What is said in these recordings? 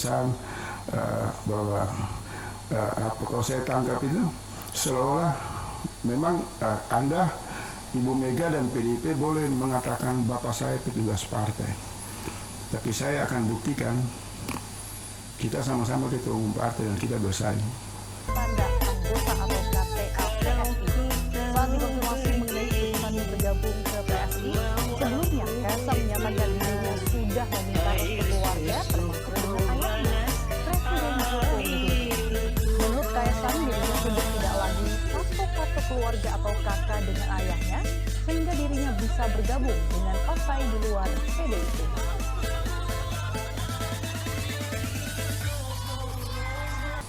Kaisang, bahwa kalau saya tangkap itu seolah memang Anda, Ibu Mega dan PDIP boleh mengatakan bapak saya petugas partai, tapi saya akan buktikan kita sama-sama ketua umum partai dan kita bersaing. Tanda anggota atau KTA PSI saat dikonfirmasi mengenai keputusannya bergabung ke PSI. Sebelumnya, Kaisang menyatakan dirinya sudah meminta restu keluarga termasuk dengan ayahnya, Presiden Joko Widodo. Menurut Kaisang, dirinya sudah tidak lagi satu keluarga atau kakak dengan ayahnya, sehingga dirinya bisa bergabung dengan partai di luar PDIP.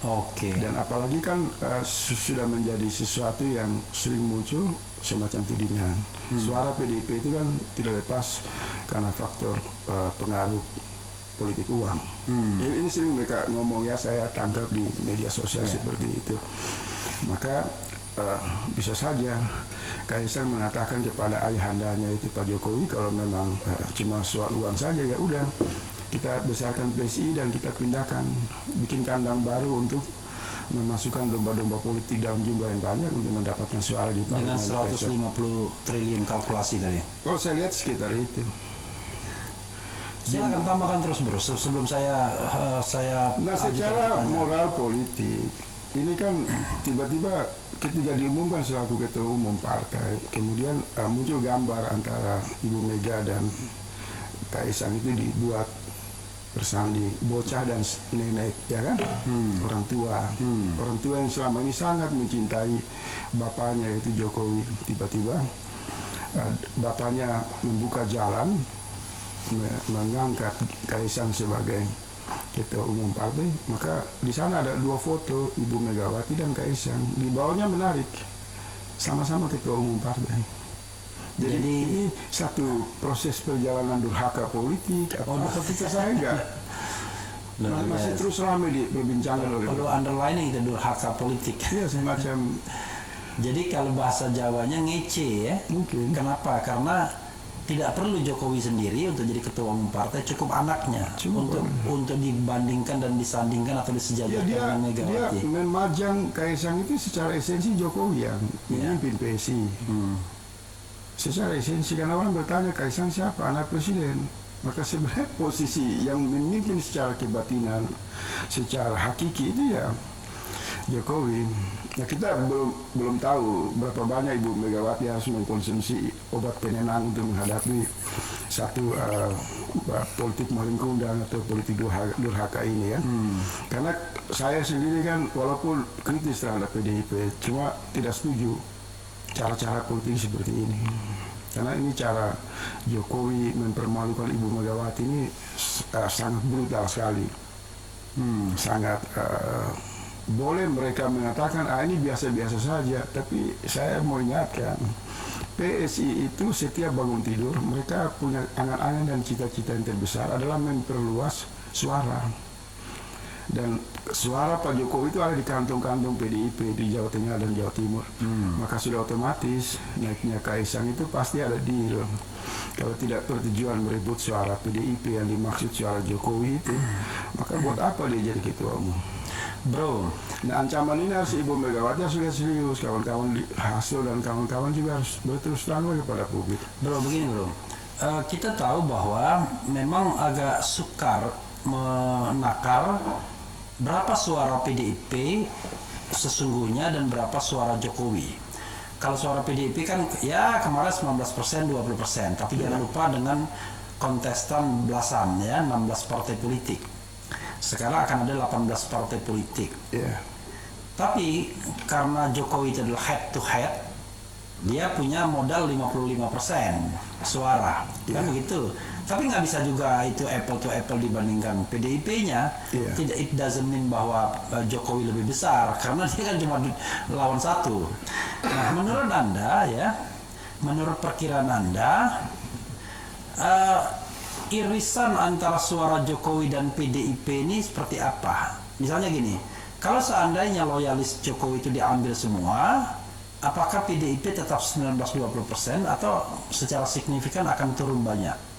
Oke. Dan apalagi kan sudah menjadi sesuatu yang sering muncul semacam tudingan. Suara PDIP itu kan tidak lepas karena faktor pengaruh politik uang. Ini sering mereka ngomong, ya saya tangkap di media sosial seperti itu. Maka bisa saja Kaisang mengatakan kepada ayahandanya itu Pak Jokowi, kalau memang cuma soal uang saja, ya udah kita besarkan PSI dan kita pindahkan, bikin kandang baru untuk memasukkan domba-domba politik dalam jumlah yang banyak untuk mendapatkan suara di dengan parlemen. 150 triliun kalkulasi tadi. Oh, saya lihat sekitar itu. Silakan tambahkan terus bro, sebelum saya Nah, secara moral politik ini kan tiba-tiba ketika diumumkan selaku ketua umum partai, kemudian muncul gambar antara Ibu Mega dan Kaisang itu dibuat bersandi, bocah dan nenek, ya kan? Orang tua yang selama ini sangat mencintai bapaknya yaitu Jokowi. Tiba-tiba bapaknya membuka jalan, mengangkat Kaisang sebagai ketua umum partai, maka di sana ada dua foto Ibu Megawati dan Kaisang. Di bawahnya menarik, sama-sama ketua umum partai. Jadi ini satu proses perjalanan durhaka politik atau itu saya enggak. Masih terus ramai diperbincangkan oleh. Perlu underlining itu durhaka politik. Iya, semacam. Jadi kalau bahasa Jawanya ngece ya. Mungkin. Kenapa? Karena tidak perlu Jokowi sendiri untuk jadi ketua umum partai, cukup anaknya untuk dibandingkan dan disandingkan atau disejajarkan dengan Megawati. Dia memajang Kaisang itu secara esensi Jokowi yang memimpin PSI. Secara esensi, karena orang bertanya Kaisang siapa, anak presiden, maka sebenarnya posisi yang memimpin secara kebatinan, secara hakiki itu ya Jokowi. Nah, kita belum tahu berapa banyak Ibu Megawati harus mengkonsumsi obat penenang untuk menghadapi satu politik maling kundang atau politik durhaka ini ya. Karena saya sendiri kan walaupun kritis terhadap PDIP, cuma tidak setuju cara-cara politik seperti ini. Karena ini cara Jokowi mempermalukan Ibu Megawati ini sangat brutal sekali. Sangat boleh mereka mengatakan ini biasa-biasa saja, tapi saya mau ingatkan PSI itu setiap bangun tidur mereka punya angan-angan dan cita-cita yang terbesar adalah memperluas suara. Dan suara Pak Jokowi itu ada di kantong-kantong PDIP di Jawa Tengah dan Jawa Timur. Maka sudah otomatis naiknya Kaisang itu pasti ada deal. Kalau tidak bertujuan merebut suara PDIP yang dimaksud suara Jokowi itu, maka buat apa dia jadi ketua umum? Bro, nah ancaman ini harus Ibu Megawati harus serius, kawan-kawan Hasto dan kawan-kawan juga harus berterus terang kepada publik. Bro, begini bro, kita tahu bahwa memang agak sukar menakar berapa suara PDIP sesungguhnya dan berapa suara Jokowi. Kalau suara PDIP kan ya kemarin 19%, 20%, tapi jangan lupa dengan kontestan belasan ya, 16 partai politik. Sekarang akan ada 18 partai politik. Tapi karena Jokowi itu adalah head to head, dia punya modal 55% suara, kan begitu. Tapi nggak bisa juga itu apple to apple dibandingkan PDIP-nya. Tidak, it doesn't mean bahwa Jokowi lebih besar karena dia kan cuma lawan satu. Nah, menurut Anda ya, menurut perkiraan Anda, irisan antara suara Jokowi dan PDIP ini seperti apa? Misalnya gini, kalau seandainya loyalis Jokowi itu diambil semua, apakah PDIP tetap 19-20% atau secara signifikan akan turun banyak?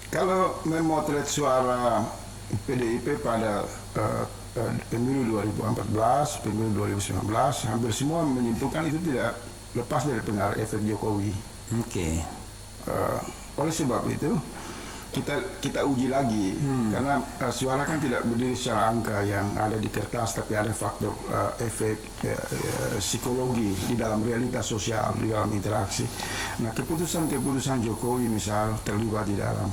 Kalau memotret suara PDIP pada pemilu 2014, pemilu 2019 hampir semua menyimpulkan itu tidak lepas dari pengaruh efek Jokowi. Oke. Oleh sebab itu kita uji lagi karena suara kan tidak berdiri secara angka yang ada di kertas, tapi ada faktor efek psikologi di dalam realitas sosial, di dalam interaksi. Nah, keputusan Jokowi misal terlibat di dalam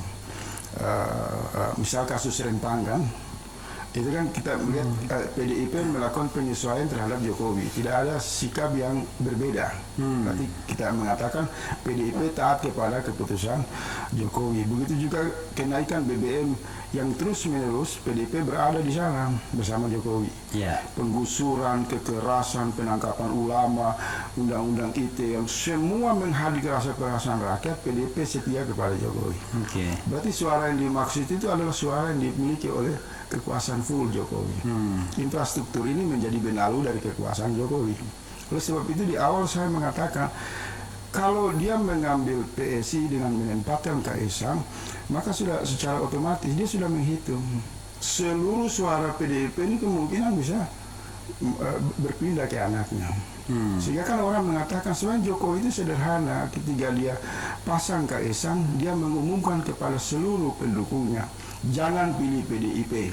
misal kasus Rempang kan, itu kan kita melihat PDIP melakukan penyesuaian terhadap Jokowi, tidak ada sikap yang berbeda. Berarti kita mengatakan PDIP taat kepada keputusan Jokowi. Begitu juga kenaikan BBM yang terus menerus PDIP berada di sana bersama Jokowi. Ya. Penggusuran, kekerasan, penangkapan ulama, undang-undang ITE yang semua menghadirkan rasa kekerasan rakyat, PDIP setia kepada Jokowi. Oke. Berarti suara yang dimaksud itu adalah suara yang dimiliki oleh kekuasaan full Jokowi. Infrastruktur ini menjadi benalu dari kekuasaan Jokowi. Oleh sebab itu di awal saya mengatakan kalau dia mengambil PSI dengan menempatkan Kaisang, maka sudah secara otomatis dia sudah menghitung seluruh suara PDIP ini kemungkinan bisa berpindah ke anaknya. Sehingga kan orang mengatakan sebenarnya Jokowi itu sederhana, ketika dia pasang Kaisang, dia mengumumkan kepada seluruh pendukungnya, jangan pilih PDIP,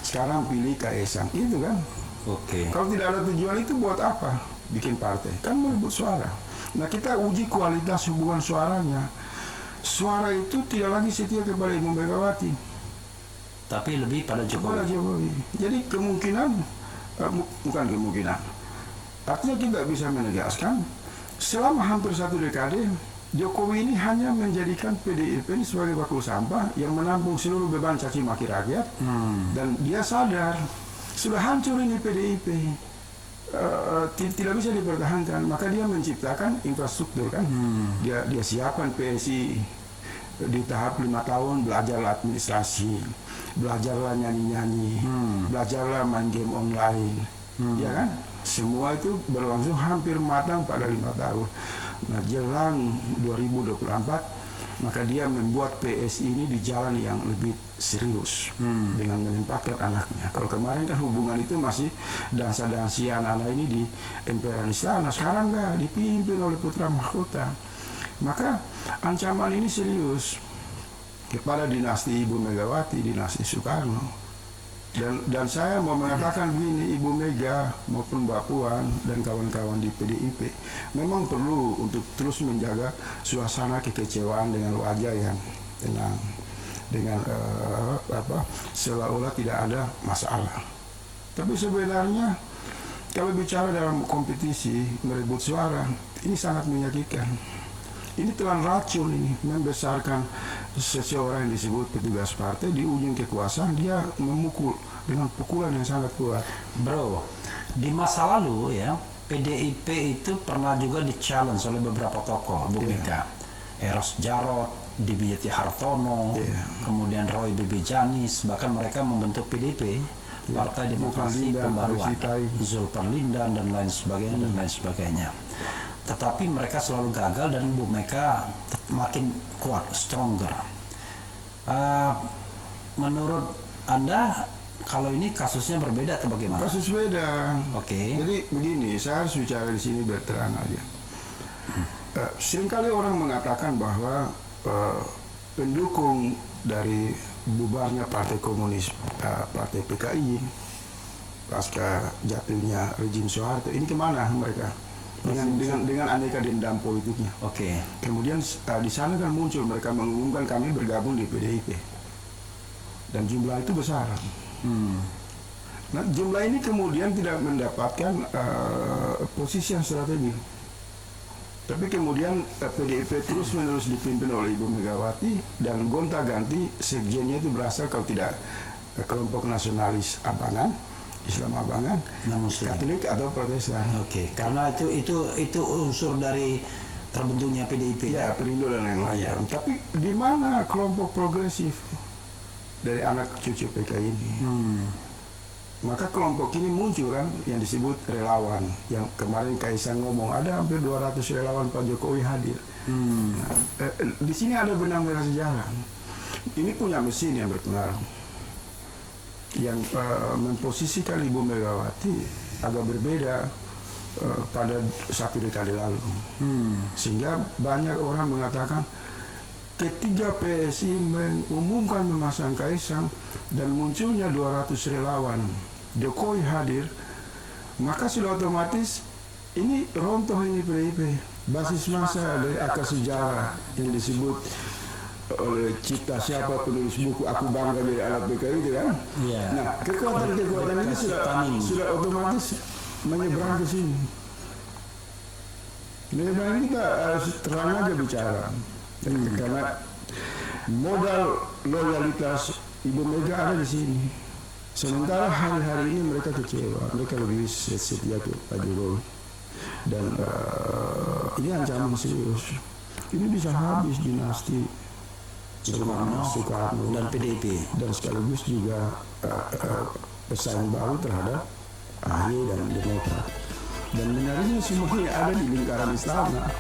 sekarang pilih Kaisang, itu kan. Oke. Kalau tidak ada tujuan itu buat apa bikin partai? Kan merebut suara. Nah, kita uji kualitas hubungan suaranya. Suara itu tidak lagi setia kepada Ibu Megawati, Tapi lebih pada kepada Jokowi. Jokowi. Jadi kemungkinan bukan kemungkinan. Artinya kita bisa menegaskan selama hampir 1 dekade Jokowi ini hanya menjadikan PDIP ini sebagai bakul sampah yang menampung seluruh beban caci maki rakyat, dan dia sadar sudah hancur ini PDIP, tidak bisa dipertahankan, maka dia menciptakan infrastruktur kan. Dia siapkan PSI di tahap 5 tahun, belajarlah administrasi, belajarlah nyanyi-nyanyi, belajarlah main game online, ya kan. Semua itu berlangsung hampir matang pada 5 tahun. Nah, jelang 2024 maka dia membuat PSI ini di jalan yang lebih serius dengan menempatkan anaknya. Kalau kemarin kan hubungan itu masih dansa-dansi anak-anak ini di emperan istana, sekarang enggak, dipimpin oleh putra mahkota. Maka ancaman ini serius kepada dinasti Ibu Megawati, dinasti Soekarno. Dan saya mau mengatakan begini, Ibu Mega maupun Mbak Puan dan kawan-kawan di PDIP memang perlu untuk terus menjaga suasana kekecewaan dengan wajah yang tenang, dengan seolah-olah tidak ada masalah. Tapi sebenarnya kalau bicara dalam kompetisi merebut suara, ini sangat menyakitkan. Ini telan racun, ini membesarkan seseorang yang disebut petugas partai, di ujung kekuasaan dia memukul dengan pukulan yang sangat kuat. Bro, di masa lalu ya PDIP itu pernah juga di-challenge oleh beberapa tokoh, Bu Mega, Eros Jarot, Dibi Yeti Hartono, kemudian Roy Bibi Janis, bahkan mereka membentuk PDIP, Partai Demokrasi Pembaruan, Zulpan Lindan dan lain sebagainya. Tetapi mereka selalu gagal dan Bu Mega makin kuat, stronger. Menurut Anda kalau ini kasusnya berbeda atau bagaimana? Kasus beda. Oke. Jadi begini, saya harus bicara di sini berterang aja. Seringkali orang mengatakan bahwa pendukung dari bubarnya Partai Komunis, Partai PKI, pasca jatuhnya rejim Soeharto, ini kemana mereka? Dengan aneka dendam politiknya. Oke. Kemudian di sana kan muncul mereka mengumumkan kami bergabung di PDIP, dan jumlah itu besar. Nah, jumlah ini kemudian tidak mendapatkan posisi yang strategis. Tapi kemudian PDIP terus menerus dipimpin oleh Ibu Megawati, dan gonta-ganti sekjennya itu berasal kalau tidak kelompok nasionalis Abangan, Islam Abangan, Katolik atau Protestan. Oke, karena itu unsur dari terbentuknya PDIP. Ya, Perindo dan lain-lain. Ya. Tapi di mana kelompok progresif dari anak cucu PKI ini? Maka kelompok ini muncul kan yang disebut relawan, yang kemarin Kaisang ngomong ada hampir 200 relawan Pak Jokowi hadir. Nah, di sini ada benang merah sejarah. Ini punya mesin yang berpengaruh. yang memposisikan Ibu Megawati agak berbeda pada 1 dekade lalu. Sehingga banyak orang mengatakan ketika PSI mengumumkan memasang Kaisang dan munculnya 200 relawan, Jokowi hadir, maka sudah otomatis ini rontoh ini PDIP. Basis massa dari akar sejarah yang disebut oleh cipta siapa penulis buku Aku Bangga Jadi Alat PKI itu kan. Iya. Nah, kekuatan ini sudah otomatis menyeberang ke sini. Memang kita harus terang aja bicara. Karena modal loyalitas Ibu Mega ada di sini. Sementara hari-hari ini mereka kecewa, mereka lebih setia ke Pak Jokowi. Dan ini ancaman serius. Ini bisa habis dinasti Soekarno dan PDIP, dan sekaligus juga pesaing baru terhadap AHY dan Demokrat. Dan benarnya semuanya ada di lingkaran istana.